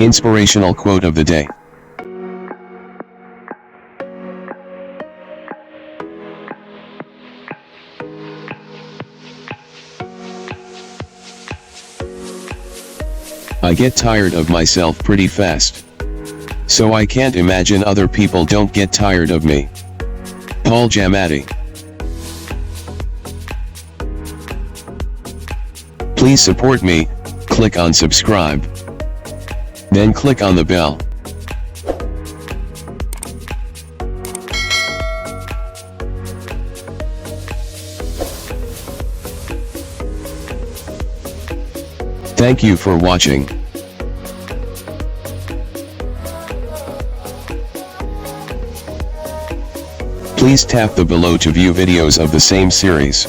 Inspirational quote of the day. I get tired of myself pretty fast. So I can't imagine other people don't get tired of me. Paul Giamatti. Please support me, click on subscribe. Then click on the bell. Thank you for watching. Please tap the below to view videos of the same series.